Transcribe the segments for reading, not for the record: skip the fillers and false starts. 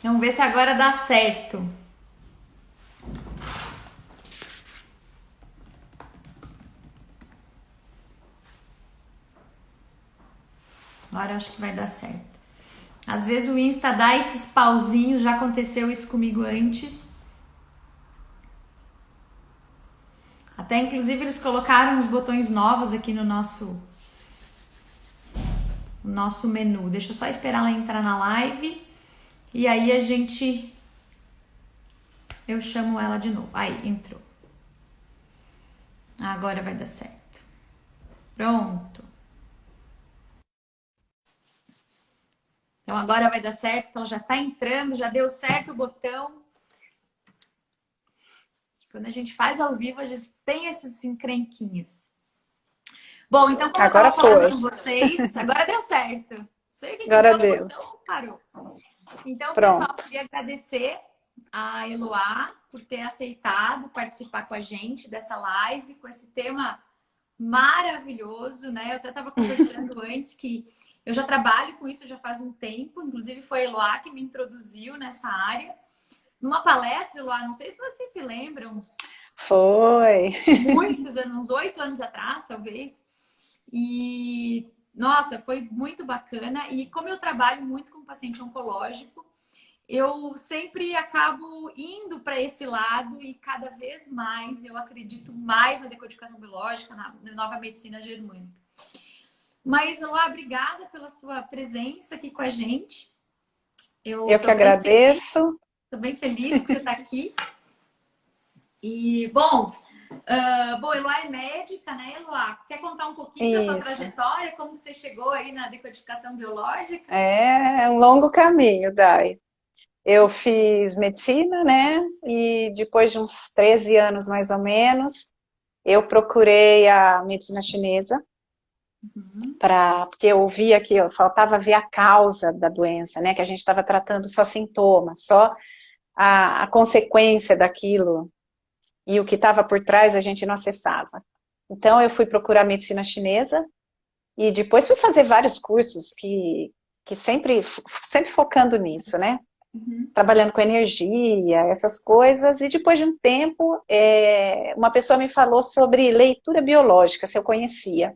Vamos ver se agora dá certo. Agora acho que vai dar certo. Às vezes o Insta dá esses pauzinhos, já aconteceu isso comigo antes. Até inclusive eles colocaram uns botões novos aqui no nosso menu. Deixa eu só esperar ela entrar na live e aí eu chamo ela de novo. Aí, entrou. Agora vai dar certo. Pronto. Então agora vai dar certo, então já tá entrando, já deu certo o botão. Quando a gente faz ao vivo, a gente tem essas encrenquinhas. Bom, então como eu Agora tava falando foi. com vocês, agora deu certo. Não sei o que Agora deu no deu. botão, parou. Então, pessoal, Pronto. queria agradecer a Eloá por ter aceitado participar com a gente dessa live, com esse tema maravilhoso, né? Eu até estava conversando antes que eu já trabalho com isso já faz um tempo, inclusive foi a Eloá que me introduziu nessa área. Numa palestra, Eloá, não sei se vocês se lembram, Foi. muitos anos, uns 8 anos atrás, talvez. E, nossa, foi muito bacana. E como eu trabalho muito com paciente oncológico, eu sempre acabo indo para esse lado e cada vez mais eu acredito mais na decodificação biológica, na nova medicina germânica. Mas, Elá, obrigada pela sua presença aqui com a gente. Eu Eu que agradeço. estou bem feliz que você está aqui. E, bom, Eloá é médica, né, Eloá? Quer contar um pouquinho da sua Isso. trajetória, como você chegou aí na decodificação biológica? É um longo caminho, Dai. Eu fiz medicina, né? E depois de uns 13 anos, mais ou menos, eu procurei a medicina chinesa, Uhum. porque eu via que faltava ver a causa da doença, né? Que a gente estava tratando só sintomas, só a consequência daquilo. E o que estava por trás a gente não acessava. Então eu fui procurar medicina chinesa e depois fui fazer vários cursos que sempre focando nisso, né? Uhum. Trabalhando com energia, essas coisas, e depois de um tempo, uma pessoa me falou sobre leitura biológica, se eu conhecia.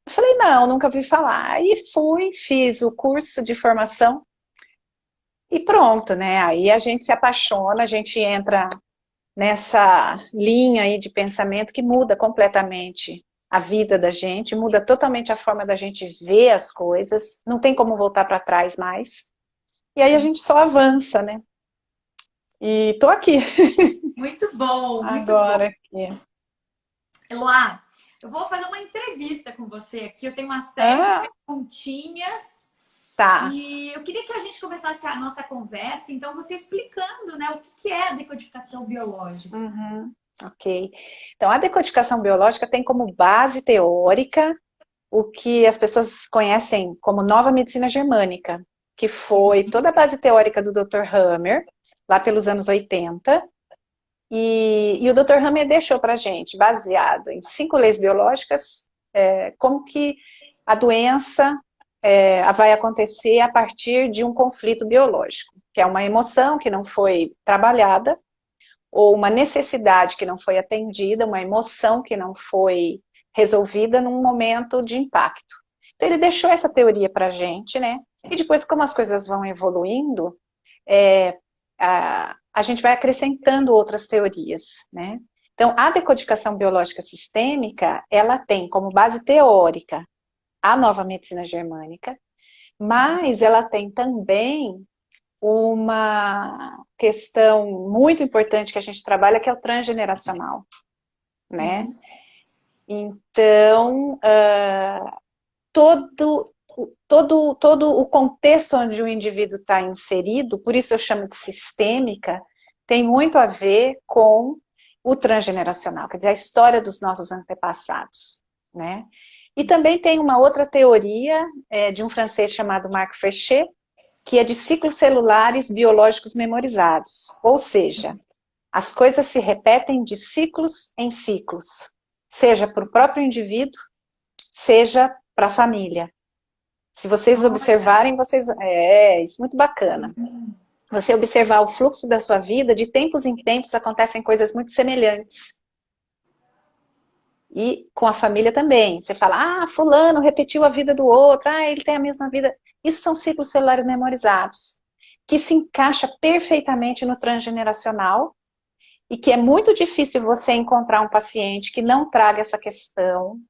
Eu falei, não, nunca ouvi falar. Aí fui, fiz o curso de formação e pronto, né? Aí a gente se apaixona, a gente entra nessa linha aí de pensamento que muda completamente a vida da gente, muda totalmente a forma da gente ver as coisas, não tem como voltar para trás mais. E aí a gente só avança, né? E tô aqui Muito bom, muito bom. agora aqui. Eloá, eu vou fazer uma entrevista com você aqui. Eu tenho uma série de Ah, perguntinhas tá. e eu queria que a gente começasse a nossa conversa, então você explicando, né, o que é a decodificação biológica. Uhum, ok. Então, a decodificação biológica tem como base teórica o que as pessoas conhecem como nova medicina germânica, que foi toda a base teórica do Dr. Hammer, lá pelos anos 80, e o Dr. Hammer deixou para a gente, baseado em 5 leis biológicas, como que a doença vai acontecer a partir de um conflito biológico, que é uma emoção que não foi trabalhada, ou uma necessidade que não foi atendida, uma emoção que não foi resolvida num momento de impacto. Então ele deixou essa teoria para a gente, né? E depois, como as coisas vão evoluindo, a gente vai acrescentando outras teorias, né? Então, a decodificação biológica sistêmica, ela tem como base teórica a nova medicina germânica, mas ela tem também uma questão muito importante que a gente trabalha, que é o transgeneracional, né? Uhum. Então, todo o contexto onde o indivíduo está inserido, por isso eu chamo de sistêmica, tem muito a ver com o transgeneracional, quer dizer, a história dos nossos antepassados, né? E também tem uma outra teoria de um francês chamado Marc Frechet, que é de ciclos celulares biológicos memorizados, ou seja, as coisas se repetem de ciclos em ciclos, seja para o próprio indivíduo, seja para a família. Se vocês Olha. observarem, isso é muito bacana. você observar o fluxo da sua vida, de tempos em tempos acontecem coisas muito semelhantes. E com a família também. Você fala, fulano repetiu a vida do outro, ele tem a mesma vida. Isso são ciclos celulares memorizados, que se encaixa perfeitamente no transgeneracional e que é muito difícil você encontrar um paciente que não traga essa questão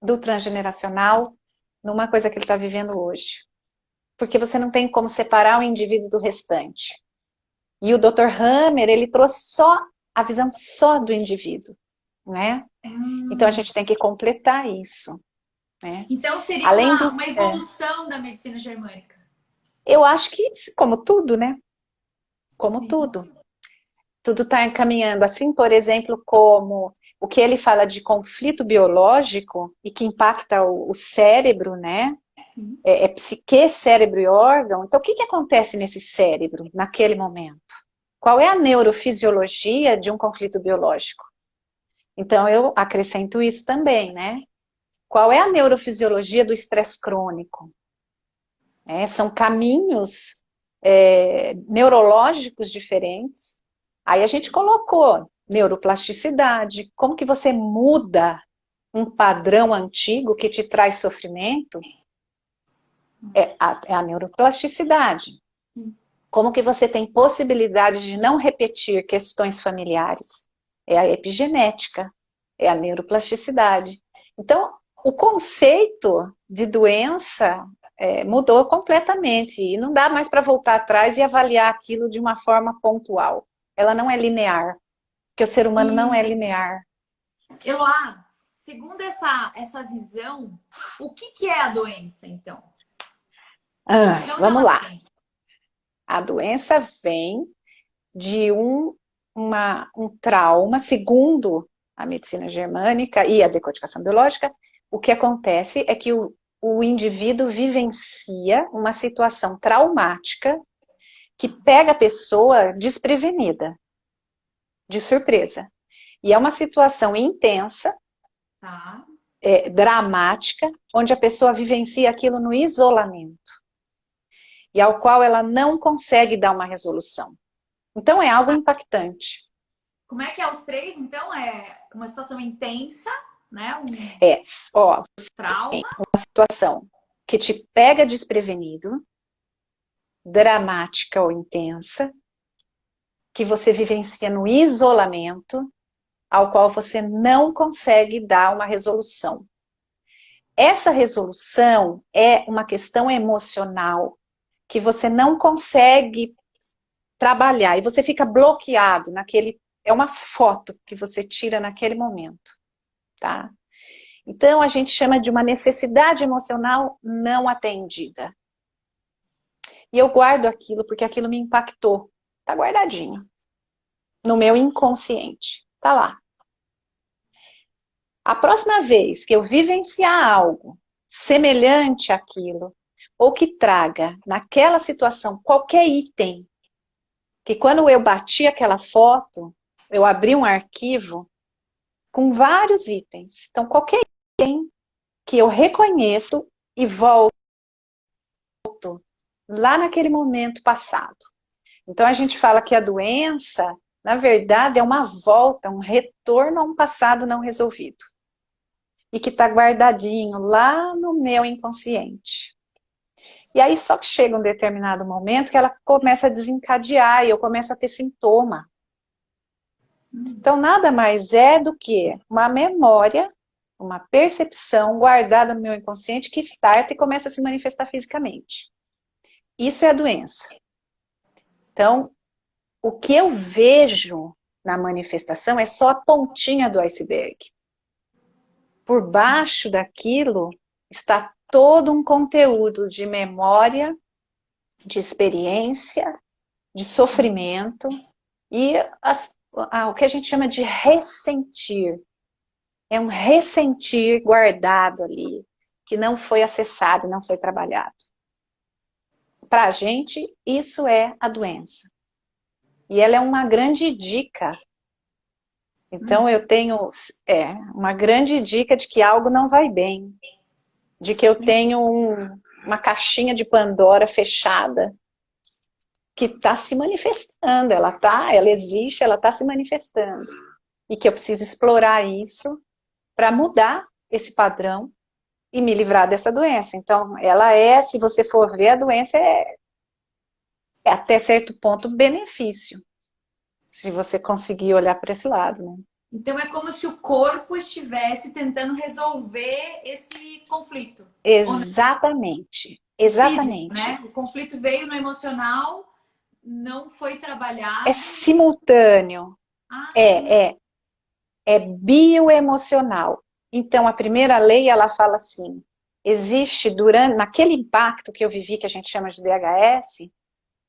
do transgeneracional numa coisa que ele está vivendo hoje. Porque você não tem como separar o indivíduo do restante. E o Dr. Hammer, ele trouxe só a visão só do indivíduo, né? Então a gente tem que completar isso, né? Então seria Além uma evolução da medicina germânica. Eu acho que, como tudo, né? Como Sim. tudo. Tudo está encaminhando. Assim, por exemplo, como o que ele fala de conflito biológico e que impacta o cérebro, né? É psique, cérebro e órgão. Então, o que acontece nesse cérebro, naquele momento? Qual é a neurofisiologia de um conflito biológico? Então, eu acrescento isso também, né? Qual é a neurofisiologia do estresse crônico? São caminhos neurológicos diferentes. Aí a gente colocou neuroplasticidade, como que você muda um padrão antigo que te traz sofrimento? É a neuroplasticidade. Como que você tem possibilidade de não repetir questões familiares? É a epigenética, é a neuroplasticidade. Então, o conceito de doença mudou completamente e não dá mais para voltar atrás e avaliar aquilo de uma forma pontual. Ela não é linear, porque o ser humano não é linear. Eloá, segundo essa visão, o que é a doença, então? Vamos lá. A doença vem de um trauma, segundo a medicina germânica e a decodificação biológica. O que acontece é que o indivíduo vivencia uma situação traumática que pega a pessoa desprevenida, de surpresa. E é uma situação intensa, dramática, onde a pessoa vivencia aquilo no isolamento. E ao qual ela não consegue dar uma resolução. Então é algo impactante. Como é que é os três? Então é uma situação intensa, né? Trauma. Uma situação que te pega desprevenido, dramática ou intensa, que você vivencia no isolamento, ao qual você não consegue dar uma resolução. Essa resolução é uma questão emocional que você não consegue trabalhar e você fica bloqueado naquele... É uma foto que você tira naquele momento, tá? Então, a gente chama de uma necessidade emocional não atendida. E eu guardo aquilo porque aquilo me impactou. Tá guardadinho. No meu inconsciente. Tá lá. A próxima vez que eu vivenciar algo semelhante àquilo, ou que traga naquela situação qualquer item, que quando eu bati aquela foto, eu abri um arquivo com vários itens. Então, qualquer item que eu reconheço e volto lá naquele momento passado. Então, a gente fala que a doença, na verdade, é uma volta, um retorno a um passado não resolvido. E que está guardadinho lá no meu inconsciente. E aí, só que chega um determinado momento que ela começa a desencadear e eu começo a ter sintoma. Então, nada mais é do que uma memória, uma percepção guardada no meu inconsciente que starta e começa a se manifestar fisicamente. Isso é a doença. Então, o que eu vejo na manifestação é só a pontinha do iceberg. Por baixo daquilo está todo um conteúdo de memória, de experiência, de sofrimento e o que a gente chama de ressentir. É um ressentir guardado ali, que não foi acessado, não foi trabalhado. Para a gente, isso é a doença. E ela é uma grande dica. Então, eu tenho uma grande dica de que algo não vai bem. De que eu tenho uma caixinha de Pandora fechada, que está se manifestando, ela existe, ela está se manifestando. E que eu preciso explorar isso para mudar esse padrão e me livrar dessa doença. Então, ela se você for ver, a doença é até certo ponto benefício, se você conseguir olhar para esse lado, né? Então é como se o corpo estivesse tentando resolver esse conflito. Exatamente, Físico, exatamente. né? O conflito veio no emocional, não foi É trabalhado. simultâneo, Ah, sim. é bioemocional. Então, a primeira lei, ela fala assim, existe naquele impacto que eu vivi, que a gente chama de DHS,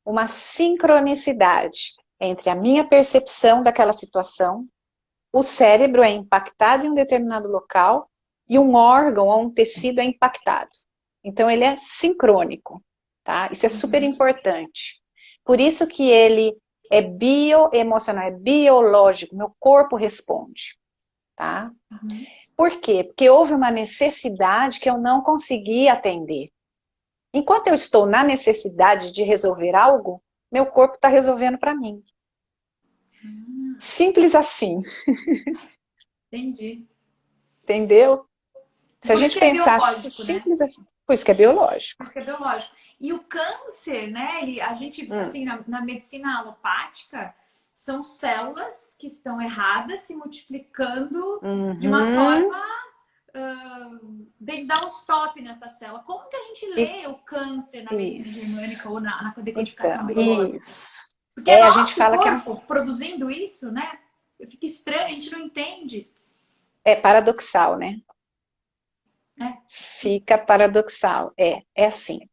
uma sincronicidade entre a minha percepção daquela situação, o cérebro é impactado em um determinado local e um órgão ou um tecido é impactado. Então, ele é sincrônico, tá? Isso é super importante. Por isso que ele é bioemocional, é biológico, meu corpo responde, tá? Uhum. Por quê? Porque houve uma necessidade que eu não consegui atender. Enquanto eu estou na necessidade de resolver algo, meu corpo está resolvendo para mim. Simples assim, Entendi. entendeu? Se a Por isso gente que é pensasse biológico, né? simples assim, por isso que é biológico. Por isso que é biológico. E o câncer, né? A gente, Hum. assim, na medicina alopática, são células que estão erradas se multiplicando de uma Uhum. forma de dar um stop nessa célula. Como que a gente E, lê o câncer na medicina isso. germânica ou na decodificação Então, biológica? isso. Porque é A gente nosso fala que corpo produzindo isso, né? Fica estranho, a gente não entende. é paradoxal, né? É. Fica paradoxal. É assim.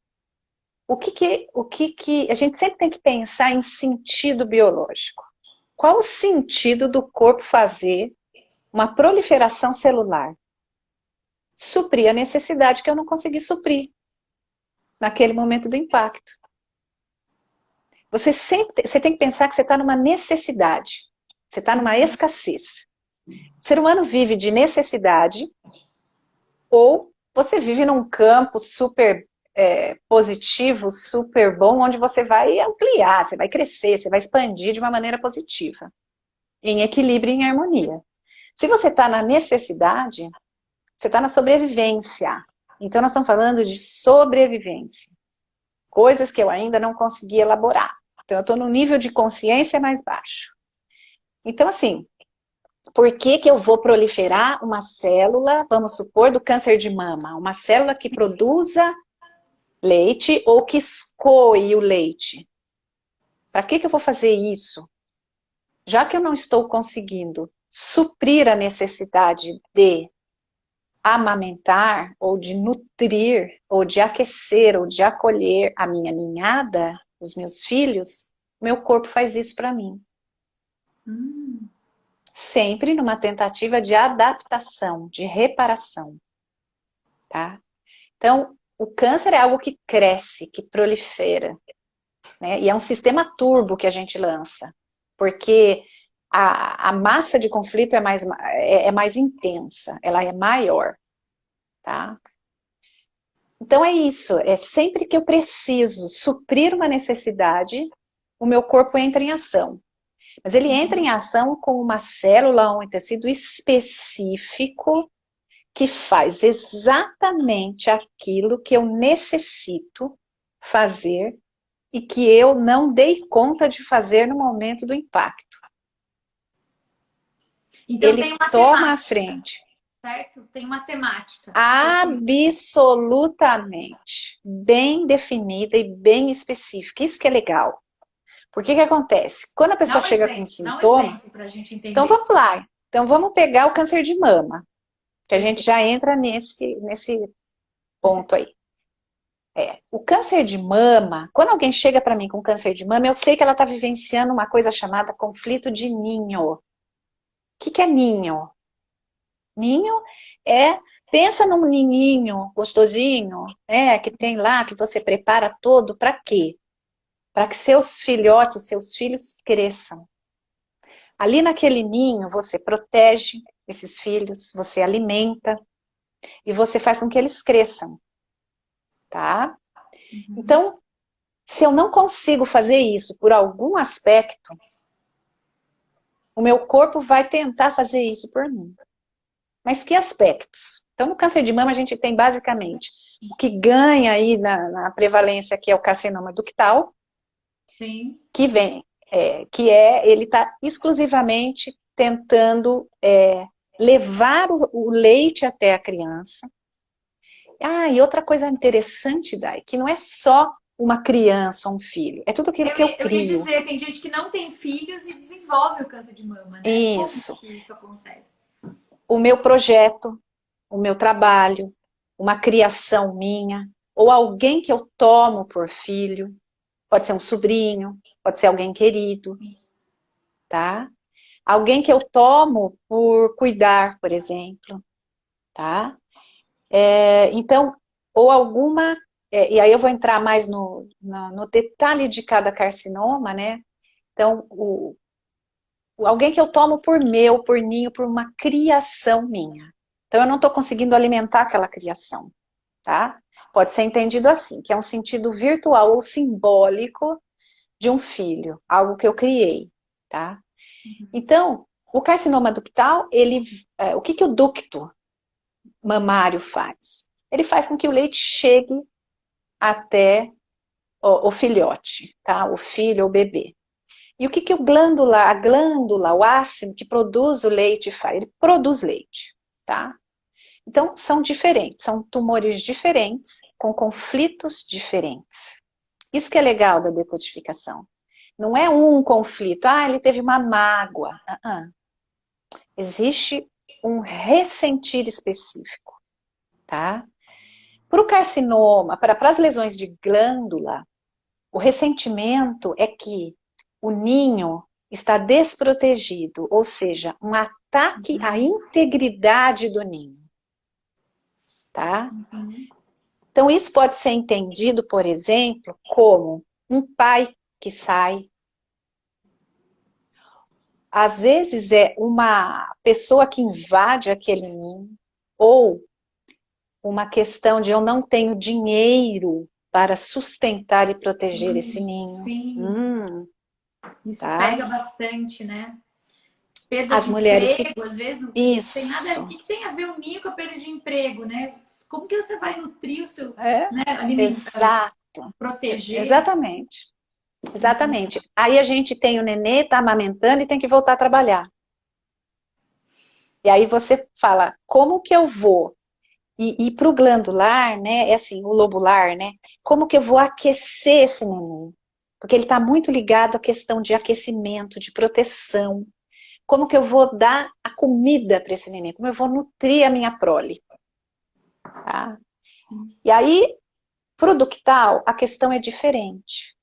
A gente sempre tem que pensar em sentido biológico. Qual o sentido do corpo fazer uma proliferação celular? Suprir a necessidade que eu não consegui suprir naquele momento do impacto. Você tem que pensar que você está numa necessidade, você está numa escassez. O ser humano vive de necessidade ou você vive num campo super positivo, super bom, onde você vai ampliar, você vai crescer, você vai expandir de uma maneira positiva, em equilíbrio e em harmonia. Se você está na necessidade, você está na sobrevivência. Então, nós estamos falando de sobrevivência. Coisas que eu ainda não consegui elaborar. Então, eu estou no nível de consciência mais baixo. Então, assim, por que eu vou proliferar uma célula, vamos supor, do câncer de mama? Uma célula que produza leite ou que escoe o leite. Para que eu vou fazer isso? Já que eu não estou conseguindo suprir a necessidade de amamentar, ou de nutrir, ou de aquecer, ou de acolher a minha ninhada, os meus filhos, meu corpo faz isso para mim. Sempre numa tentativa de adaptação, de reparação. Tá? Então, o câncer é algo que cresce, que prolifera, né? E é um sistema turbo que a gente lança, porque a massa de conflito é mais intensa, ela é maior, tá? Então é isso, é sempre que eu preciso suprir uma necessidade, o meu corpo entra em ação. Mas ele entra em ação com uma célula ou um tecido específico que faz exatamente aquilo que eu necessito fazer e que eu não dei conta de fazer no momento do impacto. Então tem Ele uma toma a temática, frente. certo? Tem uma temática específica. Absolutamente. Bem definida e bem específica. Isso que é legal. Por que acontece? Quando a pessoa chega com um Dá um sintoma, exemplo para a gente então entender. vamos lá. Então vamos pegar o câncer de mama, que a gente Perfeito. já entra nesse ponto aí. O câncer de mama, quando alguém chega para mim com câncer de mama, eu sei que ela está vivenciando uma coisa chamada conflito de ninho. O que é ninho? Ninho pensa num ninhinho gostosinho, que tem lá, que você prepara todo, para quê? Para que seus filhotes, seus filhos cresçam. Ali naquele ninho, você protege esses filhos, você alimenta e você faz com que eles cresçam, tá? Então, Se eu não consigo fazer isso por algum aspecto, o meu corpo vai tentar fazer isso por mim. Mas que aspectos? Então, no câncer de mama, a gente tem basicamente o que ganha aí na prevalência, que é o carcinoma ductal, Sim. que vem, ele está exclusivamente tentando levar o leite até a criança. Ah, e outra coisa interessante, Dai, que não é só uma criança ou um filho, é tudo aquilo que eu Eu ia crio. dizer, tem gente que não tem filhos e desenvolve o câncer de mama, né? Como Isso. que isso acontece? O meu projeto, o meu trabalho, uma criação minha, ou alguém que eu tomo por filho, pode ser um sobrinho, pode ser alguém querido, tá? Alguém que eu tomo por cuidar, por exemplo, tá? Então, ou alguma, e aí eu vou entrar mais no detalhe de cada carcinoma, né? Então, alguém que eu tomo por meu, por ninho, por uma criação minha. Então, eu não estou conseguindo alimentar aquela criação, tá? Pode ser entendido assim, que é um sentido virtual ou simbólico de um filho, algo que eu criei, tá? Então, o carcinoma ductal, o que o ducto mamário faz? Ele faz com que o leite chegue até o filhote, tá? O filho ou o bebê. E o que a glândula, o ácido que produz o leite faz? Ele produz leite, tá? Então, são diferentes, são tumores diferentes, com conflitos diferentes. Isso que é legal da decodificação. Não é um conflito, ele teve uma mágoa. Existe um ressentir específico, tá? Para o carcinoma, para as lesões de glândula, o ressentimento é que o ninho está desprotegido, ou seja, um ataque à integridade do ninho, tá? Então, isso pode ser entendido, por exemplo, como um pai que sai. Às vezes é uma pessoa que invade aquele ninho, ou uma questão de eu não tenho dinheiro para sustentar e proteger esse ninho. Sim. Isso Tá? pega bastante, né? Perda As de mulheres que... emprego, às vezes não tem nada a ver. O Isso. que tem a ver o ninho com a perda de emprego, né? Como que você vai nutrir o seu, É, né, alimentar, exato. proteger? Exatamente. Exatamente. Aí a gente tem o nenê, tá amamentando e tem que voltar a trabalhar. E aí você fala, como que eu vou? E para o glandular, né, é assim, o lobular, né, como que eu vou aquecer esse neném? Porque ele está muito ligado à questão de aquecimento, de proteção. Como que eu vou dar a comida para esse neném? Como eu vou nutrir a minha prole? Tá? E aí, para o ductal, a questão é diferente.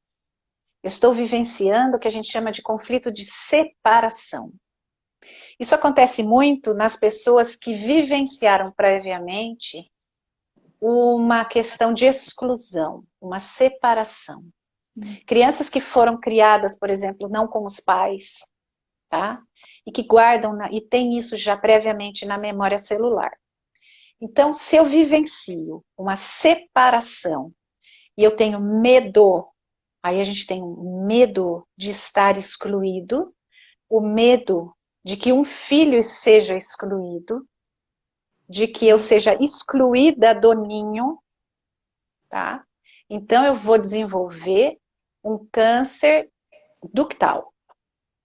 Eu estou vivenciando o que a gente chama de conflito de separação. Isso acontece muito nas pessoas que vivenciaram previamente uma questão de exclusão, uma separação. Crianças que foram criadas, por exemplo, não com os pais, tá? E que guardam, e tem isso já previamente na memória celular. Então, se eu vivencio uma separação e eu tenho medo, aí a gente tem medo de estar excluído, o medo de que um filho seja excluído, de que eu seja excluída do ninho, tá? Então eu vou desenvolver um câncer ductal,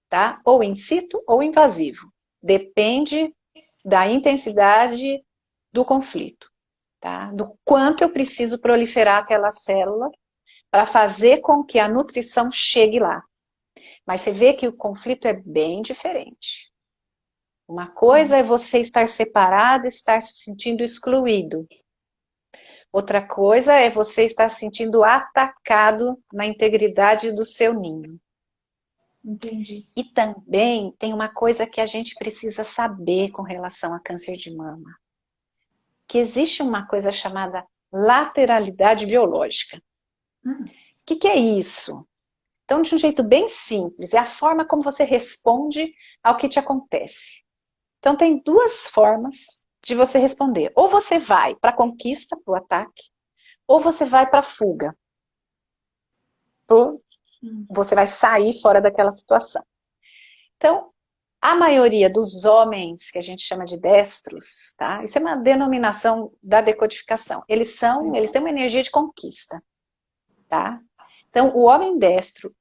tá? Ou in situ ou invasivo. Depende da intensidade do conflito, tá? Do quanto eu preciso proliferar aquela célula para fazer com que a nutrição chegue lá. Mas você vê que o conflito é bem diferente. Uma coisa é você estar separado, estar se sentindo excluído. Outra coisa é você estar se sentindo atacado na integridade do seu ninho. Entendi. E também tem uma coisa que a gente precisa saber com relação a câncer de mama. Que existe uma coisa chamada lateralidade biológica. O que é isso? Então, de um jeito bem simples, é a forma como você responde ao que te acontece. Então, tem duas formas de você responder. Ou você vai para a conquista, para o ataque, ou você vai para a fuga. você vai sair fora daquela situação. Então, a maioria dos homens, que a gente chama de destros, tá? Isso é uma denominação da decodificação. Eles têm uma energia de conquista, tá? Então, o homem destro,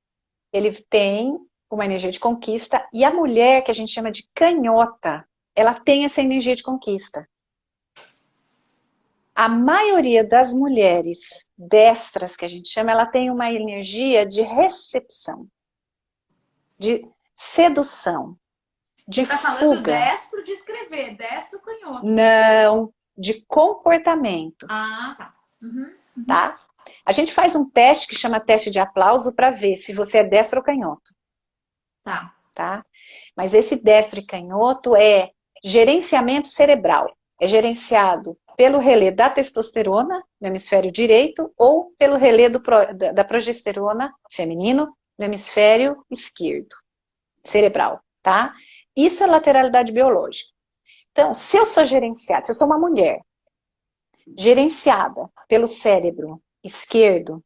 ele tem uma energia de conquista, e a mulher, que a gente chama de canhota, ela tem essa energia de conquista. A maioria das mulheres destras, que a gente chama, ela tem uma energia de recepção, de sedução, de Você tá falando fuga. destro de escrever, destro canhoto. Não, de comportamento. Ah, tá. Uhum. Tá? A gente faz um teste que chama teste de aplauso para ver se você é destro ou canhoto. Tá. Tá? Mas esse destro e canhoto é gerenciamento cerebral. É gerenciado pelo relé da testosterona no hemisfério direito ou pelo relé da progesterona feminino no hemisfério esquerdo, cerebral, tá? Isso é lateralidade biológica. Então, se eu sou gerenciada, se eu sou uma mulher gerenciada pelo cérebro esquerdo,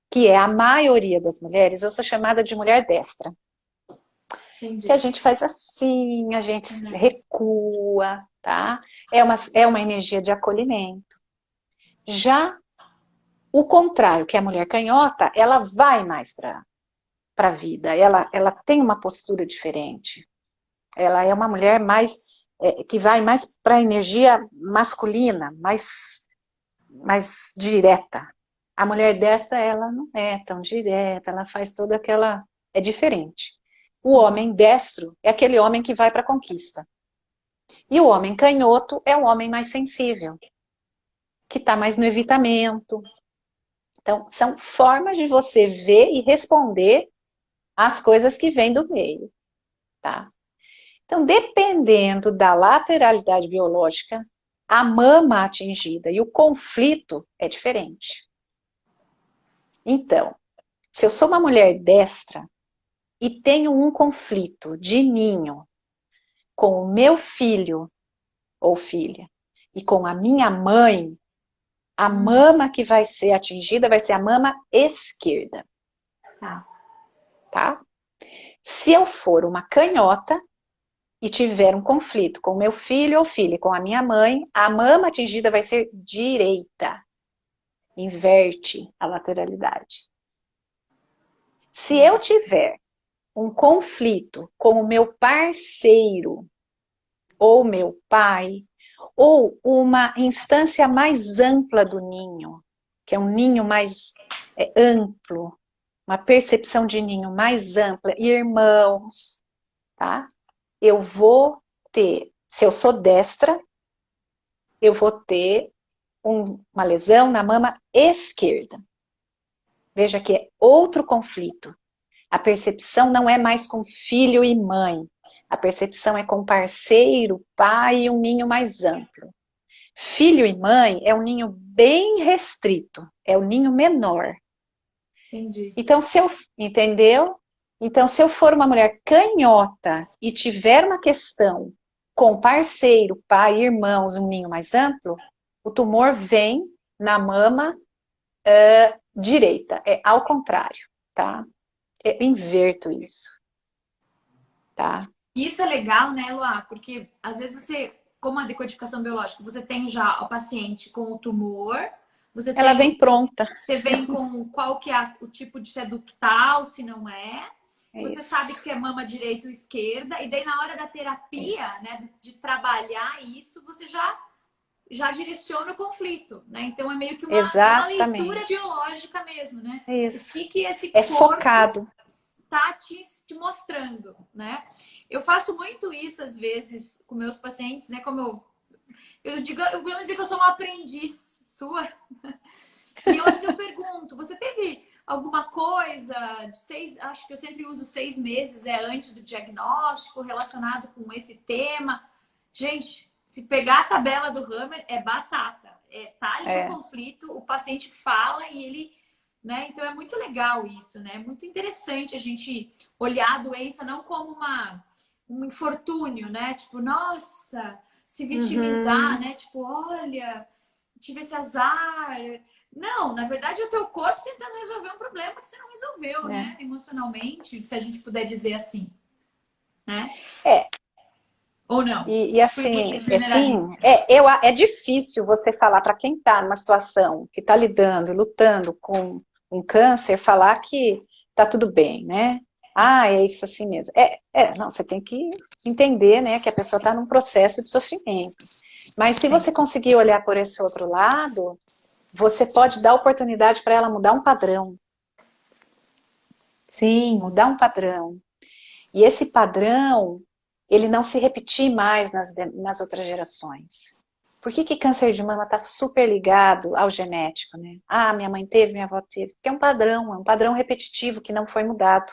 que é a maioria das mulheres, eu sou chamada de mulher destra. Entendi. Que a gente faz assim, a gente recua, tá? É uma energia de acolhimento. Já o contrário, que é a mulher canhota, ela vai mais para a vida, ela tem uma postura diferente. Ela é uma mulher mais que vai mais para a energia masculina, mais direta. A mulher desta, ela não é tão direta, ela faz toda aquela... É diferente. O homem destro é aquele homem que vai para a conquista. E o homem canhoto é o homem mais sensível, que está mais no evitamento. Então, são formas de você ver e responder às coisas que vêm do meio, tá? Então, dependendo da lateralidade biológica, a mama atingida e o conflito é diferente. Então, se eu sou uma mulher destra e tenho um conflito de ninho com o meu filho ou filha e com a minha mãe, a mama que vai ser atingida vai ser a mama esquerda. Tá? Se eu for uma canhota e tiver um conflito com meu filho ou filha e com a minha mãe, a mama atingida vai ser direita. Inverte a lateralidade. Se eu tiver um conflito com o meu parceiro, ou meu pai, ou uma instância mais ampla do ninho, que é um ninho mais amplo, uma percepção de ninho mais ampla, irmãos, tá? Eu vou ter, se eu sou destra, eu vou ter uma lesão na mama esquerda. Veja que é outro conflito. A percepção não é mais com filho e mãe. A percepção é com parceiro, pai e um ninho mais amplo. Filho e mãe é um ninho bem restrito, é o ninho menor. Entendi. Então, entendeu? Então, se eu for uma mulher canhota e tiver uma questão com parceiro, pai, irmãos, um ninho mais amplo, o tumor vem na mama direita. É ao contrário, tá? Eu inverto isso, tá? Isso é legal, né, Luá? Porque às vezes você, como a decodificação biológica, você tem já o paciente com o tumor, Ela vem pronta. você vem com qual que é o tipo de se é ductal, se não é. Você sabe que é mama direita ou esquerda, e daí na hora da terapia, né, de trabalhar isso, você já direciona o conflito, né? Então é meio que uma leitura biológica mesmo, né? Isso. O que esse é corpo focado. tá te mostrando, né? Eu faço muito isso às vezes com meus pacientes, né? Como eu vou dizer que eu sou uma aprendiz sua. E eu, assim, eu pergunto, você teve alguma coisa de acho que eu sempre uso 6 meses antes do diagnóstico relacionado com esse tema? Gente, se pegar a tabela do Hammer, é batata. Tá ali o conflito, o paciente fala e ele, né? Então é muito legal isso, né? É muito interessante a gente olhar a doença não como um infortúnio, né? Tipo, nossa, se vitimizar, né? Tipo, olha, tive esse azar, Não, na verdade é o teu corpo tentando resolver um problema que você não resolveu, né? Emocionalmente, se a gente puder dizer assim, né? É, Ou não? e Fui muito assim, generalista. é difícil você falar para quem está numa situação que está lidando e lutando com um câncer, falar que está tudo bem, né? Ah, é isso assim mesmo. Não, você tem que entender, né, que a pessoa está num processo de sofrimento. Mas se Sim. você conseguir olhar por esse outro lado, você pode dar oportunidade para ela mudar um padrão. Sim. Mudar um padrão. E esse padrão, ele não se repetir mais nas outras gerações. Por que câncer de mama está super ligado ao genético, né? Ah, minha mãe teve, minha avó teve. Porque é um padrão repetitivo que não foi mudado.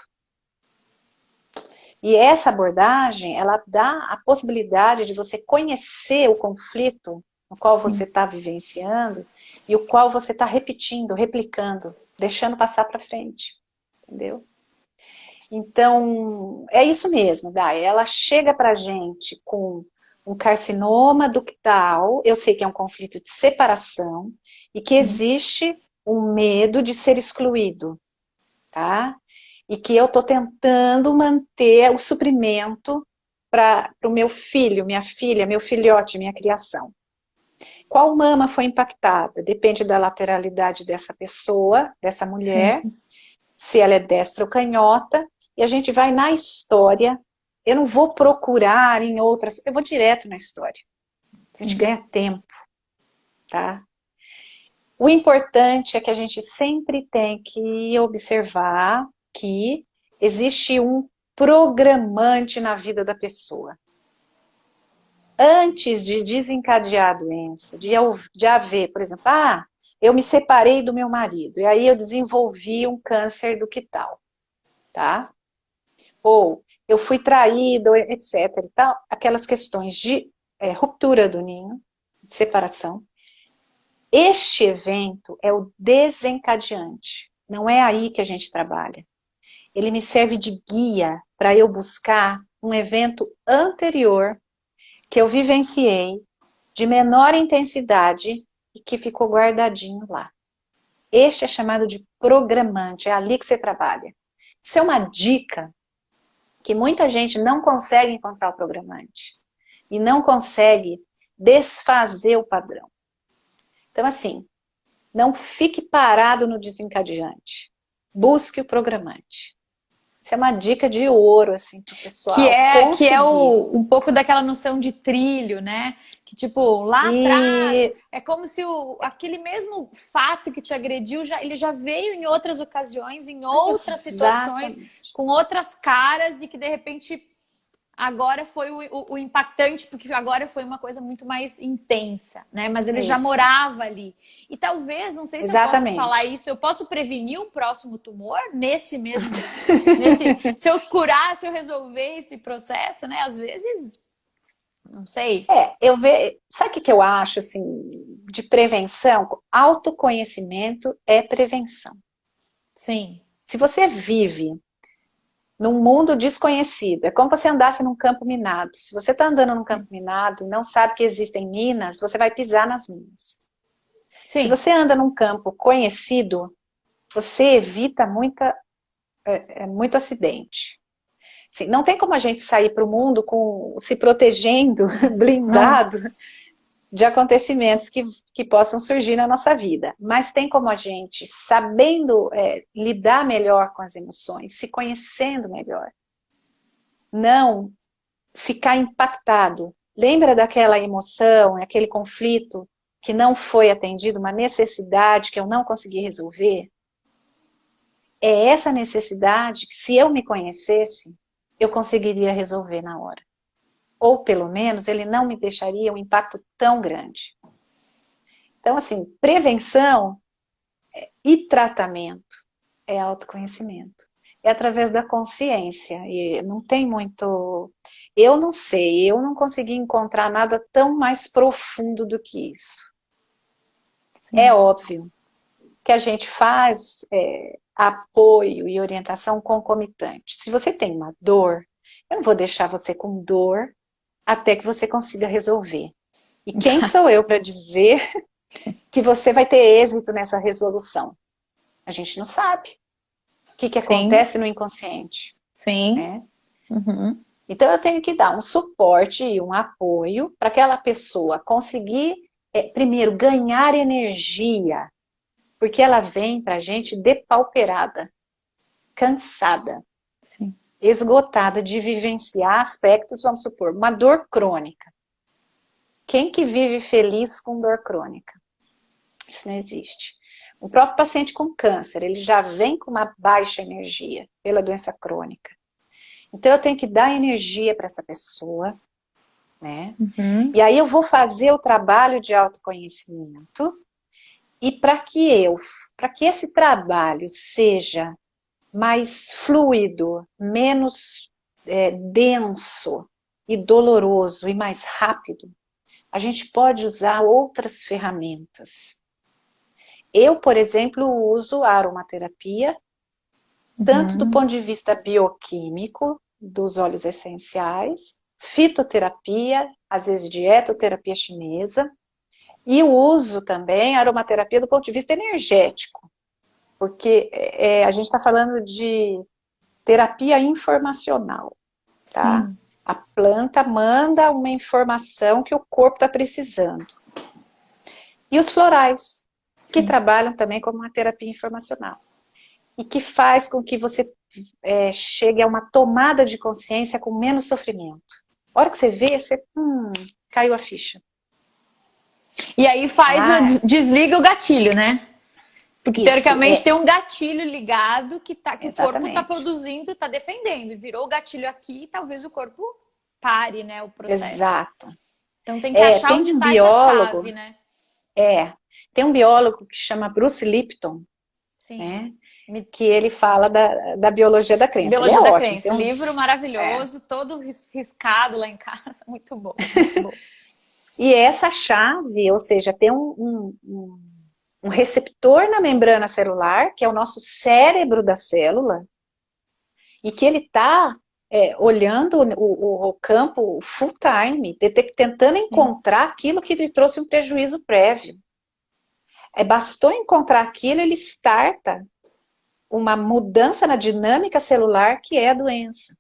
E essa abordagem, ela dá a possibilidade de você conhecer o conflito no qual você está vivenciando e o qual você está repetindo, replicando, deixando passar para frente. Entendeu? Então, é isso mesmo, Dai. Ela chega para a gente com um carcinoma ductal, eu sei que é um conflito de separação e que Sim. existe um medo de ser excluído, tá? E que eu estou tentando manter o suprimento para o meu filho, minha filha, meu filhote, minha criação. Qual mama foi impactada? Depende da lateralidade dessa pessoa, dessa mulher, Sim. se ela é destra ou canhota, e a gente vai na história. Eu não vou procurar em outras, eu vou direto na história. A gente Sim. ganha tempo, tá? O importante é que a gente sempre tem que observar que existe um programante na vida da pessoa. Antes de desencadear a doença, de haver, por exemplo, eu me separei do meu marido, e aí eu desenvolvi um câncer do que tal, tá? Ou eu fui traído, etc. e tal, aquelas questões de ruptura do ninho, de separação. Este evento é o desencadeante. Não é aí que a gente trabalha. Ele me serve de guia para eu buscar um evento anterior que eu vivenciei, de menor intensidade e que ficou guardadinho lá. Este é chamado de programante, é ali que você trabalha. Isso é uma dica que muita gente não consegue encontrar o programante e não consegue desfazer o padrão. Então, assim, não fique parado no desencadeante. Busque o programante. Isso é uma dica de ouro, assim, para o pessoal Que é conseguir. um pouco daquela noção de trilho, né? Que, tipo, lá atrás, E, é como se aquele mesmo fato que te agrediu, ele já veio em outras ocasiões, em outras situações, exatamente. com outras caras, e que, de repente, agora foi o impactante, porque agora foi uma coisa muito mais intensa, né? Mas ele já Isso, morava ali. E talvez, não sei se eu posso falar exatamente. isso, eu posso prevenir o próximo tumor nesse mesmo. Se eu curar, se eu resolver esse processo, né? Às vezes, não sei. Sabe o que eu acho, assim, de prevenção? Autoconhecimento é prevenção. Sim. Se você vive num mundo desconhecido. É como se você andasse num campo minado. Se você está andando num campo minado e não sabe que existem minas, você vai pisar nas minas. Se Sim. você anda num campo conhecido, você evita muito acidente. Assim, não tem como a gente sair para o mundo se protegendo, Não. blindado de acontecimentos que possam surgir na nossa vida. Mas tem como a gente, sabendo lidar melhor com as emoções, se conhecendo melhor, não ficar impactado. Lembra daquela emoção, aquele conflito que não foi atendido, uma necessidade que eu não consegui resolver? É essa necessidade que, se eu me conhecesse, eu conseguiria resolver na hora. Ou, pelo menos, ele não me deixaria um impacto tão grande. Então, assim, prevenção e tratamento é autoconhecimento. É através da consciência. E não tem muito. Eu não sei, eu não consegui encontrar nada tão mais profundo do que isso. É Sim. óbvio que a gente faz apoio e orientação concomitante. Se você tem uma dor, eu não vou deixar você com dor até que você consiga resolver. E quem sou eu para dizer que você vai ter êxito nessa resolução? A gente não sabe. O que Sim, acontece no inconsciente, sim. né? Uhum. Então, eu tenho que dar um suporte e um apoio para aquela pessoa conseguir, primeiro, ganhar energia, porque ela vem para a gente depauperada, cansada, Sim. esgotada de vivenciar aspectos, vamos supor, uma dor crônica. Quem que vive feliz com dor crônica? Isso não existe. O próprio paciente com câncer, ele já vem com uma baixa energia pela doença crônica. Então, eu tenho que dar energia para essa pessoa, né? Uhum. E aí eu vou fazer o trabalho de autoconhecimento e para que esse trabalho seja mais fluido, menos denso e doloroso e mais rápido, a gente pode usar outras ferramentas. Eu, por exemplo, uso a aromaterapia, tanto do Uhum. ponto de vista bioquímico, dos óleos essenciais, fitoterapia, às vezes dietoterapia chinesa, e o uso também a aromaterapia do ponto de vista energético, porque a gente está falando de terapia informacional, tá? Sim. A planta manda uma informação que o corpo está precisando. E os florais, que Sim. trabalham também como uma terapia informacional. E que faz com que você chegue a uma tomada de consciência com menos sofrimento. A hora que você vê, você, caiu a ficha. E aí faz Ah, desliga o gatilho, né? Porque isso, teoricamente tem um gatilho ligado que o corpo está exatamente. produzindo, está defendendo. E virou o gatilho aqui, talvez o corpo pare, né, o processo. Exato. Então tem que achar Tem onde um está essa chave, biólogo, né? é, tem um biólogo que chama Bruce Lipton, Sim. né? Que ele fala da biologia da crença. Ele é Biologia da ótimo, Crença, tem livro uns. maravilhoso, todo riscado lá em casa, muito bom, muito bom. E essa chave, ou seja, tem um receptor na membrana celular, que é o nosso cérebro da célula, e que ele está olhando o campo full time, tentando Sim, encontrar aquilo que lhe trouxe um prejuízo prévio. Bastou encontrar aquilo, ele starta uma mudança na dinâmica celular que é a doença,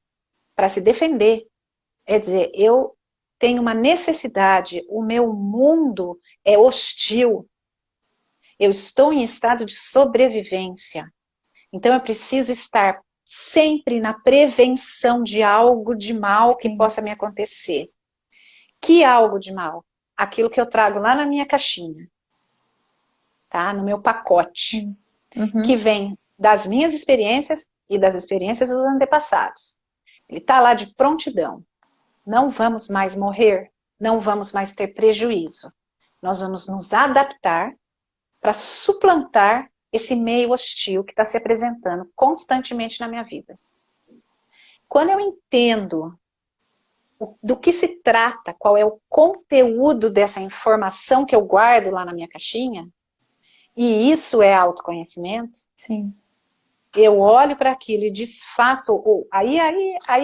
para se defender. É dizer, eu tenho uma necessidade, o meu mundo é hostil, eu estou em estado de sobrevivência. Então eu preciso estar sempre na prevenção de algo de mal que sim. possa me acontecer. Que algo de mal? Aquilo que eu trago lá na minha caixinha, tá? No meu pacote, Sim. que Uhum. vem das minhas experiências e das experiências dos antepassados. Ele está lá de prontidão. Não vamos mais morrer, não vamos mais ter prejuízo. Nós vamos nos adaptar para suplantar esse meio hostil que está se apresentando constantemente na minha vida. Quando eu entendo do que se trata, qual é o conteúdo dessa informação que eu guardo lá na minha caixinha, e isso é autoconhecimento, Sim. eu olho para aquilo e desfaço, aí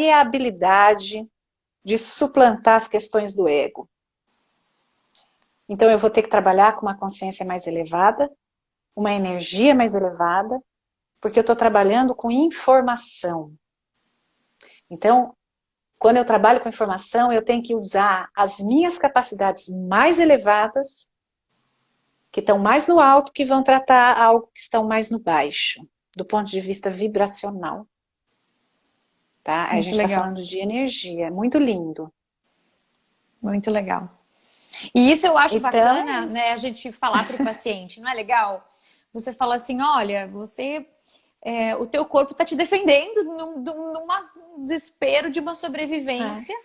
é a habilidade de suplantar as questões do ego. Então eu vou ter que trabalhar com uma consciência mais elevada, uma energia mais elevada, porque eu estou trabalhando com informação. Então, quando eu trabalho com informação, eu tenho que usar as minhas capacidades mais elevadas, que estão mais no alto, que vão tratar algo que estão mais no baixo, do ponto de vista vibracional. Tá? A gente Muito está legal, falando de energia, é muito lindo. muito legal. E isso eu acho Então, é bacana, né, isso. a gente falar para o paciente, não é legal? Você fala assim, olha, o teu corpo está te defendendo num desespero de uma É, sobrevivência.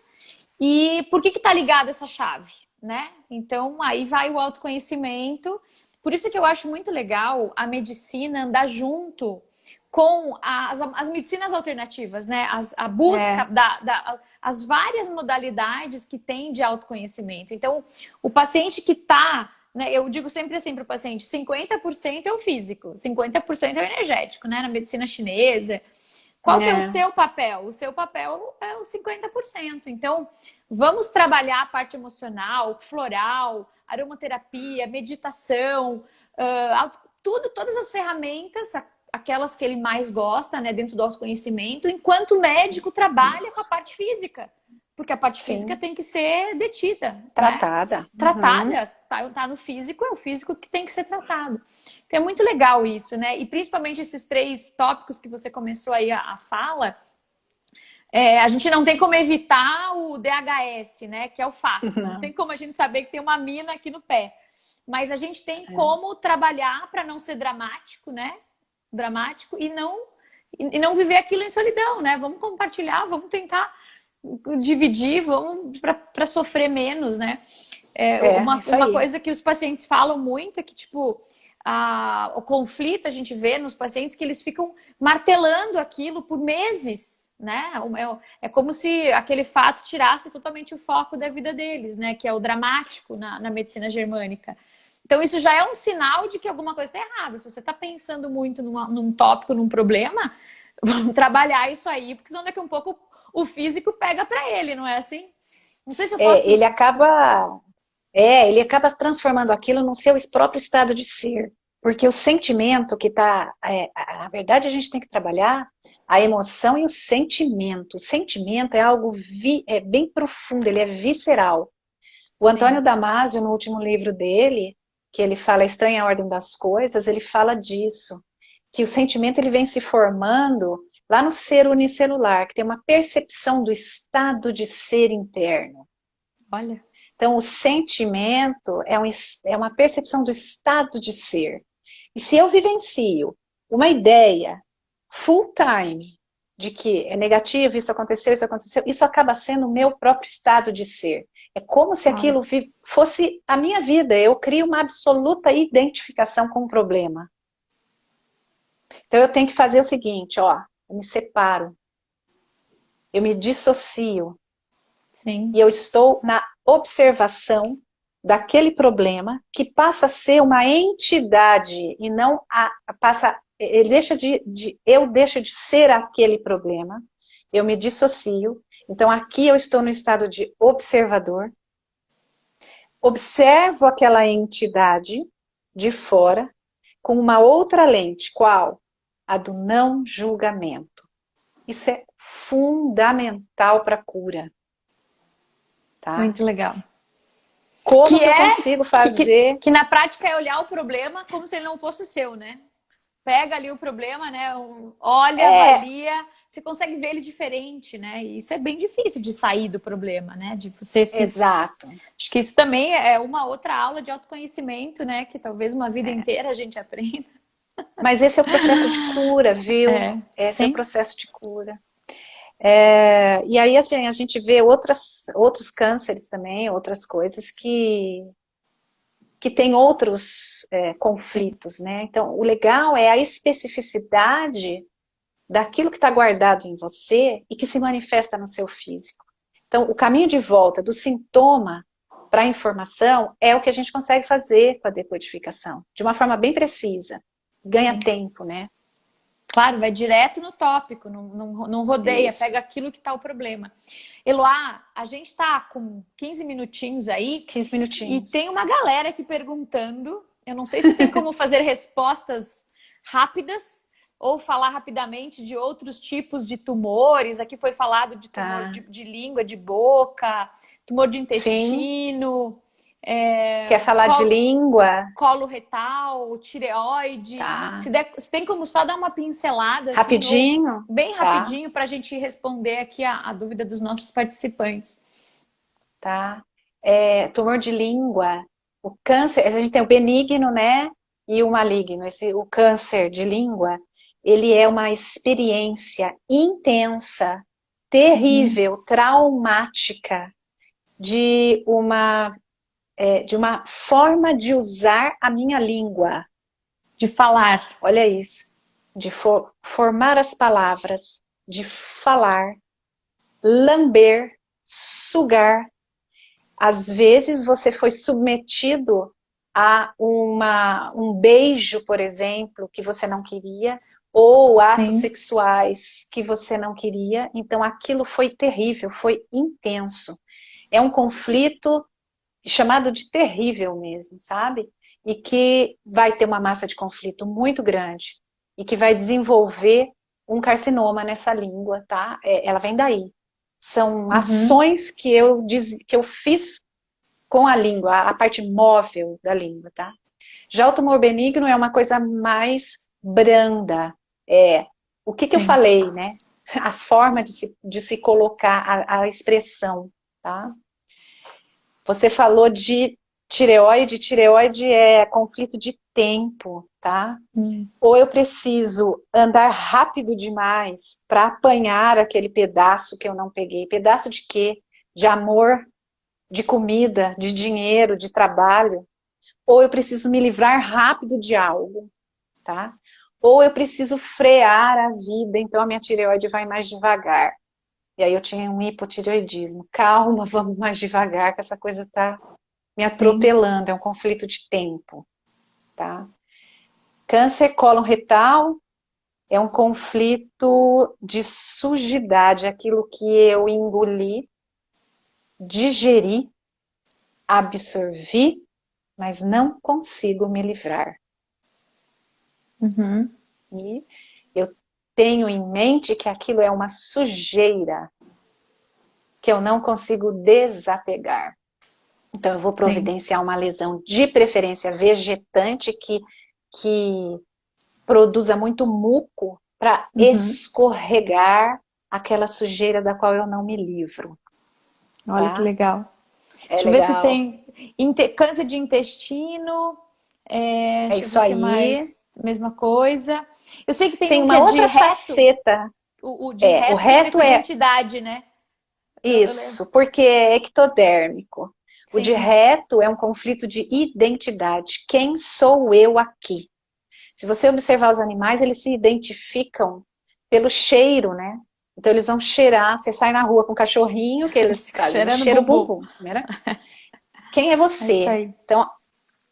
E por que está ligada essa chave, né? Então aí vai o autoconhecimento. Por isso que eu acho muito legal a medicina andar junto com as medicinas alternativas, né? A busca é, as várias modalidades que tem de autoconhecimento. Então, o paciente que está, né? Eu digo sempre assim para o paciente: 50% é o físico, 50% é o energético, né? Na medicina chinesa. Qual que é o é, seu papel? O seu papel é o 50%. Então, vamos trabalhar a parte emocional, floral, aromaterapia, meditação, todas as ferramentas, aquelas que ele mais gosta, né, dentro do autoconhecimento, enquanto o médico trabalha com a parte física. Porque a parte física tem que ser detida. Tratada. Né? Tratada. Tá no físico, é o físico que tem que ser tratado. Então é muito legal isso, né? E principalmente esses 3 tópicos que você começou aí a fala, a gente não tem como evitar o DHS, né? Que é o fato. Não tem como a gente saber que tem uma mina aqui no pé. Mas a gente tem como trabalhar para não ser dramático, né? Dramático e não viver aquilo em solidão, né? Vamos compartilhar, vamos tentar dividir, vamos para sofrer menos, né? Uma coisa que os pacientes falam muito é que, tipo, o conflito a gente vê nos pacientes que eles ficam martelando aquilo por meses, né? É como se aquele fato tirasse totalmente o foco da vida deles, né? Que é o dramático na medicina germânica. Então, isso já é um sinal de que alguma coisa está errada. Se você está pensando muito num tópico, num problema, vamos trabalhar isso aí, porque senão daqui a um pouco o físico pega para ele, não é assim? Não sei se eu posso... Ele acaba transformando aquilo no seu próprio estado de ser. Porque o sentimento que está... na verdade, a gente tem que trabalhar a emoção e o sentimento. O sentimento é algo bem profundo, ele é visceral. O Antônio Damasio, no último livro dele, que ele fala A Estranha Ordem das Coisas, ele fala disso. Que o sentimento ele vem se formando lá no ser unicelular, que tem uma percepção do estado de ser interno. Olha. Então, o sentimento é uma percepção do estado de ser. E se eu vivencio uma ideia full time de que é negativo, isso aconteceu, isso acaba sendo o meu próprio estado de ser. É como se aquilo fosse a minha vida. Eu crio uma absoluta identificação com o problema. Então, eu tenho que fazer o seguinte, eu me separo. Eu me dissocio. Sim. E eu estou na observação daquele problema que passa a ser uma entidade e não eu deixo de ser aquele problema, eu me dissocio, então aqui eu estou no estado de observador, observo aquela entidade de fora com uma outra lente, qual? A do não julgamento. Isso é fundamental para a cura. Tá? Muito legal. Como que eu consigo fazer... Que na prática é olhar o problema como se ele não fosse o seu, né? Pega ali o problema, né? Olha, avalia, você consegue ver ele diferente, né? E isso é bem difícil de sair do problema, né? De você se... Exato. Acho que isso também é uma outra aula de autoconhecimento, né? Que talvez uma vida inteira a gente aprenda. Mas esse é o processo de cura, viu? Esse é o processo de cura. E aí assim, a gente vê outros cânceres também, outras coisas que tem outros conflitos, né? Então, o legal é a especificidade daquilo que está guardado em você e que se manifesta no seu físico. Então, o caminho de volta do sintoma para a informação é o que a gente consegue fazer com a decodificação, de uma forma bem precisa. Ganha tempo, né? Claro, vai direto no tópico, não rodeia, pega aquilo que está o problema. Eloá, a gente está com 15 minutinhos aí. 15 minutinhos. E tem uma galera aqui perguntando. Eu não sei se tem como fazer respostas rápidas ou falar rapidamente de outros tipos de tumores. Aqui foi falado de tumor de língua, de boca, tumor de intestino. Quer falar de língua? Colo retal, tireoide. Se tem como só dar uma pincelada. Rapidinho? Assim, bem rapidinho para a gente responder aqui a dúvida dos nossos participantes. Tá. Tumor de língua. O câncer, a gente tem o benigno, né? E o maligno. O câncer de língua, ele é uma experiência intensa, terrível, traumática de uma forma de usar a minha língua. De falar. Olha isso. De formar as palavras, de falar, lamber, sugar. Às vezes você foi submetido a um beijo, por exemplo, que você não queria, ou atos sexuais que você não queria. Então aquilo foi terrível, foi intenso. É um conflito chamado de terrível mesmo, sabe? E que vai ter uma massa de conflito muito grande e que vai desenvolver um carcinoma nessa língua, tá? Ela vem daí. São Uhum. ações que eu fiz com a língua, a parte móvel da língua, tá? Já o tumor benigno é uma coisa mais branda. O que eu Sim. falei, né? A forma de se colocar, a expressão, tá? Você falou de tireoide, tireoide é conflito de tempo, tá? Hum. Ou eu preciso andar rápido demais para apanhar aquele pedaço que eu não peguei. Pedaço de quê? De amor, de comida, de dinheiro, de trabalho. Ou eu preciso me livrar rápido de algo, tá? Ou eu preciso frear a vida, então a minha tireoide vai mais devagar. E aí eu tinha um hipotireoidismo. Calma, vamos mais devagar, que essa coisa tá me Sim. atropelando, é um conflito de tempo, tá? Câncer cólon retal é um conflito de sujidade, aquilo que eu engoli, digeri, absorvi, mas não consigo me livrar. Uhum. E eu tenho em mente que aquilo é uma sujeira que eu não consigo desapegar. Então, eu vou Sim. providenciar uma lesão de preferência vegetante que produza muito muco para Uhum. escorregar aquela sujeira da qual eu não me livro, Olha que tá? legal. É Deixa eu ver se legal. tem câncer de intestino. É Deixa eu isso ver o que aí. mais. Mesma coisa. Eu sei que tem Tem um que uma é de outra reto. faceta. O de O reto tem a ver reto com é identidade, né? Eu lembro. isso, porque é ectodérmico. O de Sim, reto é um conflito de identidade. Quem sou eu aqui? Se você observar os animais, eles se identificam pelo cheiro, né? Então eles vão cheirar. Você sai na rua com um cachorrinho, que eles fazem o cheirando cheiro bumbum. bumbum, né? Quem é É isso você? aí. Então,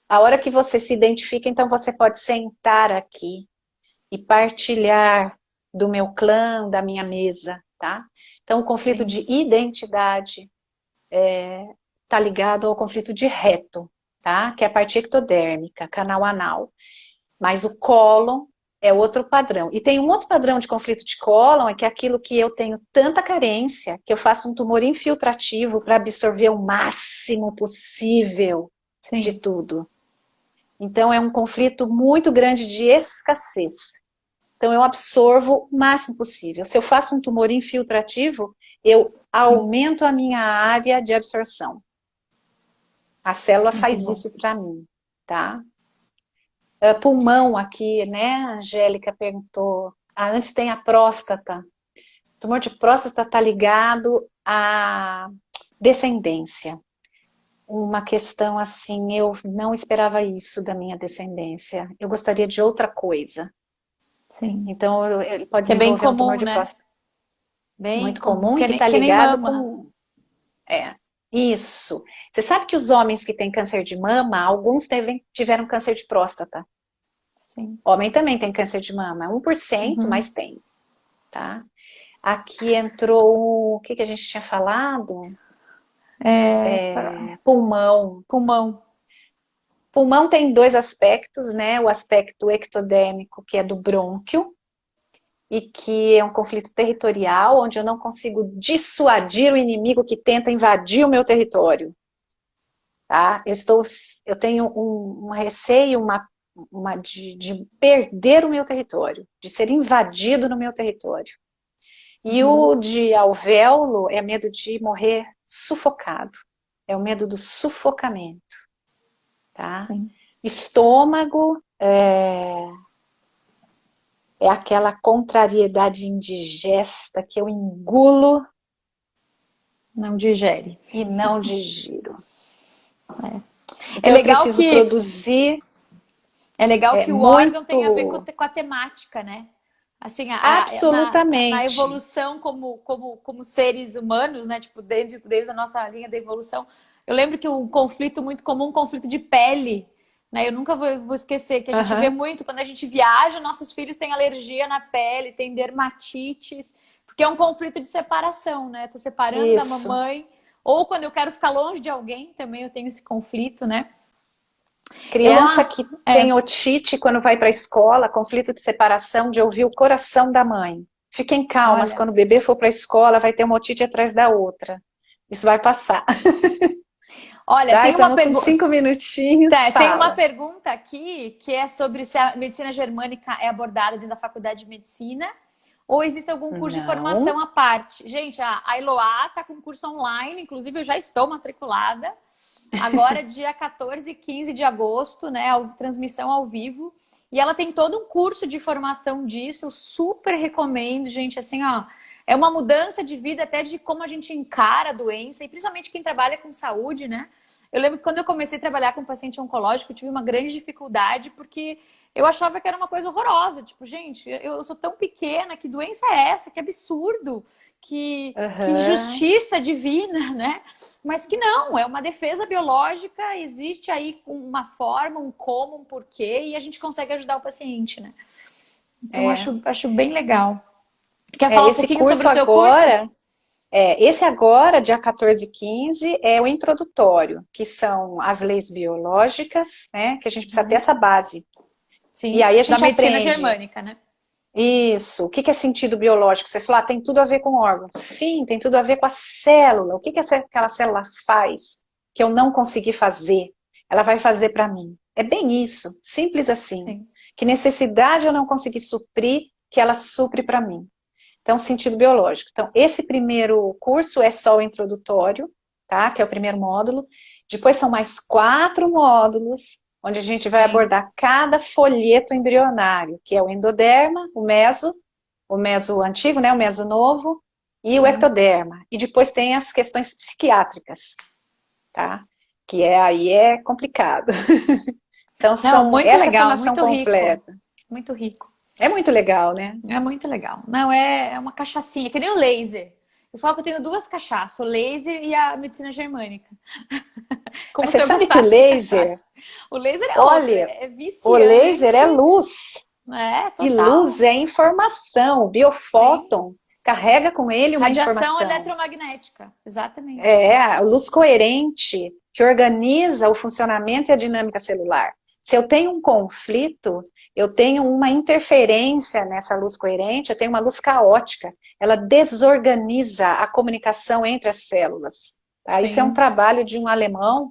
a hora que você se identifica, então você pode sentar aqui e partilhar do meu clã, da minha mesa, tá? Então, o conflito Sim. de identidade tá ligado ao conflito de reto, tá? Que é a parte ectodérmica, canal anal. Mas o cólon é outro padrão. E tem um outro padrão de conflito de cólon, é que é aquilo que eu tenho tanta carência, que eu faço um tumor infiltrativo para absorver o máximo possível de Sim. tudo. Então é um conflito muito grande de escassez. Então eu absorvo o máximo possível. Se eu faço um tumor infiltrativo, eu Sim. aumento a minha área de absorção. A célula Muito faz bom. isso para mim, tá? Pulmão aqui, né? A Angélica perguntou. Antes tem a próstata. O tumor de próstata está ligado à descendência. Uma questão assim, eu não esperava isso da minha descendência. Eu gostaria de outra coisa. Sim. Então, ele pode Que é bem desenvolver um tumor comum, de né? próstata Bem muito comum. comum e que está Que nem ligado mama. com. É, isso. Você sabe que os homens que têm câncer de mama, alguns tiveram câncer de próstata. Sim. Homem também tem câncer de mama, 1%, Uhum. mas tem, tá? Aqui entrou o que a gente tinha falado? Pulmão. Pulmão. Pulmão tem dois aspectos, né? O aspecto ectodérmico, que é do brônquio, e que é um conflito territorial, onde eu não consigo dissuadir o inimigo que tenta invadir o meu território. Tá? Eu tenho um receio, de perder o meu território, de ser invadido no meu território. E Uhum. o de alvéolo é medo de morrer sufocado. É o medo do sufocamento, tá? Sim. Estômago é aquela contrariedade indigesta que eu engulo Não digere. e não digiro. É Então eu legal preciso que produzir é legal que o órgão tem a ver muito, com a temática, né? Assim, na absolutamente. evolução como seres humanos, né? Tipo, desde a nossa linha da evolução, eu lembro que um conflito muito comum, um conflito de pele, né? Eu nunca vou esquecer que a gente vê Uhum, muito quando a gente viaja, nossos filhos têm alergia na pele, têm dermatites, porque é um conflito de separação, né? Tô separando da isso. mamãe Ou quando eu quero ficar longe de alguém, também eu tenho esse conflito, né? Criança que tem otite quando vai para a escola, conflito de separação, de ouvir o coração da mãe. Fiquem calmas, Olha, quando o bebê for para a escola, vai ter uma otite atrás da outra. Isso vai passar. olha, Dai, tem uma estamos com pergunta. 5 minutinhos, Tem uma fala. pergunta aqui que é sobre se a medicina germânica é abordada dentro da faculdade de medicina ou existe algum curso de Não. formação à parte. Gente, a Eloá está com curso online, inclusive eu já estou matriculada. Agora, dia 14 e 15 de agosto, né? Transmissão ao vivo. E ela tem todo um curso de formação disso. Eu super recomendo, gente. Assim, ó, é uma mudança de vida até de como a gente encara a doença, e principalmente quem trabalha com saúde, né? Eu lembro que quando eu comecei a trabalhar com paciente oncológico, eu tive uma grande dificuldade, porque eu achava que era uma coisa horrorosa. Tipo, gente, eu sou tão pequena, que doença é essa? Que absurdo! Que Aham. injustiça divina, né? Mas que não, é uma defesa biológica, existe aí uma forma, um como, um porquê, e a gente consegue ajudar o paciente, né? Então, É. acho bem legal. Quer falar um Esse pouquinho sobre curso o seu curso? agora, esse agora, dia 14 e 15, é o introdutório, que são as leis biológicas, né? Que a gente precisa ter essa base. E Sim, aí a da gente medicina aprende germânica, né? isso. O que é sentido biológico? Você fala, tem tudo a ver com órgãos. Sim, tem tudo a ver com a célula. O que aquela célula faz que eu não consegui fazer? Ela vai fazer para mim. É bem isso, simples assim. Sim, Que necessidade eu não consegui suprir, que ela supre para mim. Então, sentido biológico. Então, esse primeiro curso é só o introdutório, tá? Que é o primeiro módulo. Depois são mais 4 módulos, onde a gente vai sim, abordar cada folheto embrionário, que é o endoderma, o meso antigo, né? O meso novo, e o sim. ectoderma. E depois tem as questões psiquiátricas, tá? Que aí é complicado. Então, Não, são muito essa legal, formação muito rico. completa. Muito rico. É muito legal, né? É muito legal. Não, é uma cachaçinha, que nem o laser. Eu falo que eu tenho duas cachaças, o laser e a medicina germânica. Mas Como você se eu sabe que o gostasse de laser, cachaça. O laser é outro, olha, é o laser viciante, é luz. né? E luz Total. é informação. O Sim. biofóton carrega com ele uma Radiação informação. eletromagnética, exatamente. É a luz coerente que organiza o funcionamento e a dinâmica celular. Se eu tenho um conflito, eu tenho uma interferência nessa luz coerente, eu tenho uma luz caótica. Ela desorganiza a comunicação entre as células. Tá? Isso é um Sim. trabalho de um alemão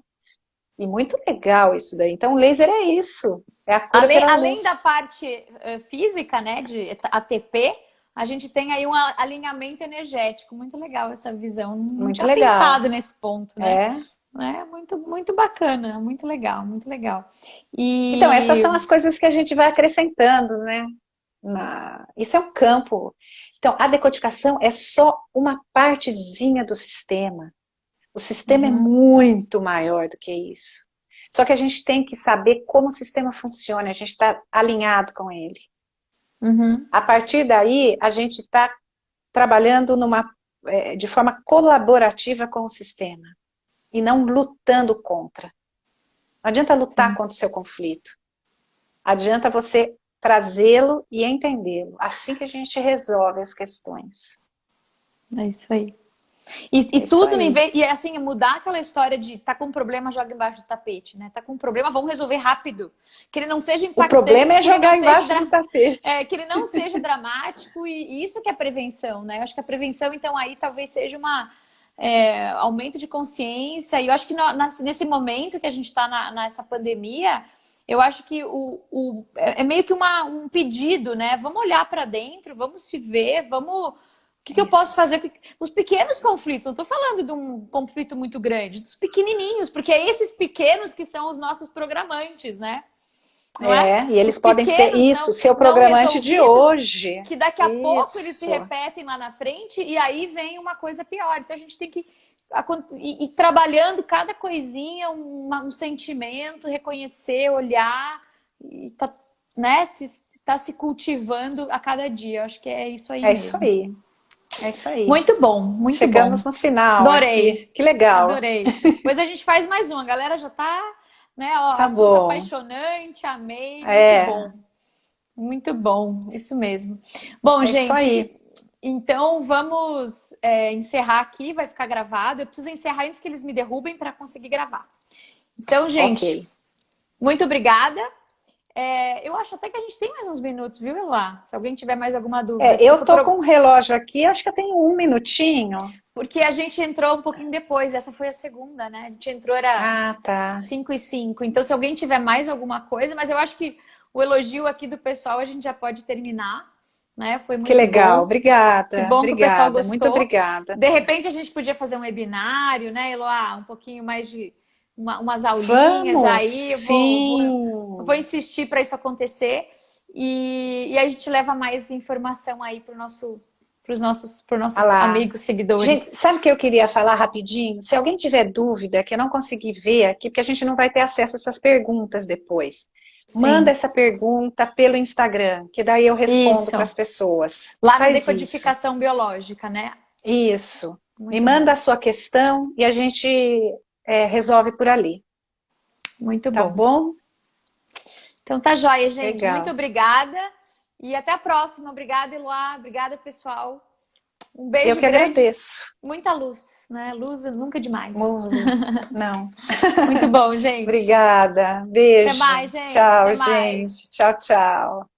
e muito legal isso daí. Então, o laser é isso. É a cura pela Além da luz. parte física, né, de ATP, a gente tem aí um alinhamento energético. Muito legal essa visão. Não Muito tinha legal. pensado nesse ponto, né? É. É muito, muito bacana, muito legal, muito legal. Então, essas são E as coisas que a gente vai acrescentando, né? Isso é um campo. Então, a decodificação é só uma partezinha do sistema. O sistema é uhum, muito maior do que isso. Só que a gente tem que saber como o sistema funciona, a gente está alinhado com ele. uhum, A partir daí, a gente está trabalhando de forma colaborativa com o sistema e não lutando contra. Não adianta lutar sim, contra o seu conflito. Adianta você trazê-lo e entendê-lo. Assim que a gente resolve as questões. é isso aí. E É isso tudo em aí. vez, e assim, mudar aquela história de tá com um problema, joga embaixo do tapete, né? Tá com um problema, vamos resolver rápido. Que ele não seja O problema impactante, é jogar embaixo do tapete. que ele não seja dramático, e isso que é prevenção, né? Eu acho que a prevenção, então, aí talvez seja uma aumento de consciência. E eu acho que nesse momento que a gente está nessa pandemia, eu acho que é meio que um pedido, né? Vamos olhar para dentro, vamos se ver, vamos. O que eu posso Isso. fazer? Os pequenos conflitos, não estou falando de um conflito muito grande, dos pequenininhos, porque é esses pequenos que são os nossos programantes, né? Não é? E Os eles podem ser pequenos isso, seu não programante de resolvidos, hoje. que daqui a pouco eles se Isso. repetem lá na frente e aí vem uma coisa pior. Então a gente tem que ir trabalhando cada coisinha, um sentimento, reconhecer, olhar e né, tá se cultivando a cada dia. Eu acho que é isso aí É isso mesmo. aí. É isso aí. Muito bom, muito bom. Chegamos no final Adorei, aqui. Que legal. adorei. Depois a gente faz mais um. A galera já tá, né? Ó, Tá assunto bom. apaixonante, amei, muito É, bom. Muito bom, isso mesmo. Bom, é isso gente, aí. Então, vamos encerrar aqui, vai ficar gravado. Eu preciso encerrar antes que eles me derrubem para conseguir gravar. Então, gente, Ok. muito obrigada. Eu acho até que a gente tem mais uns minutos, viu, Elá? Se alguém tiver mais alguma dúvida. Eu tô com o relógio aqui, acho que eu tenho um minutinho. Porque a gente entrou um pouquinho depois, essa foi a segunda, né? A gente entrou, era Ah, tá. 5:05. Então, se alguém tiver mais alguma coisa, mas eu acho que o elogio aqui do pessoal a gente já pode terminar, né? Foi Que muito legal, bom. Que obrigada, bom que o pessoal obrigada, muito gostou. obrigada. De repente, a gente podia fazer um webinário, né, Eloá? Um pouquinho mais de umas aulinhas Vamos, aí. Eu vou sim. insistir para isso acontecer. E a gente leva mais informação aí para os Ah nossos lá. amigos, Gente, seguidores. sabe o que eu queria falar rapidinho? Se alguém tiver dúvida, que eu não consegui ver aqui, porque a gente não vai ter acesso a essas perguntas depois, manda Sim, essa pergunta pelo Instagram, que daí eu respondo para isso. as pessoas. Lá no Faz isso. Decodificação Biológica, né? Isso. Me Muito manda bom, a sua questão e a gente resolve por ali. muito Tá bom. bom? Então tá joia, gente. Muito Legal. obrigada. E até a próxima. Obrigada, Eloá. Obrigada, pessoal. Um Eu beijo que grande. agradeço. Muita luz, né? Luz nunca é demais. Luz. Não. Muito bom, gente. Obrigada. Até Beijo. mais, gente. Tchau, Até mais. gente. Tchau, tchau.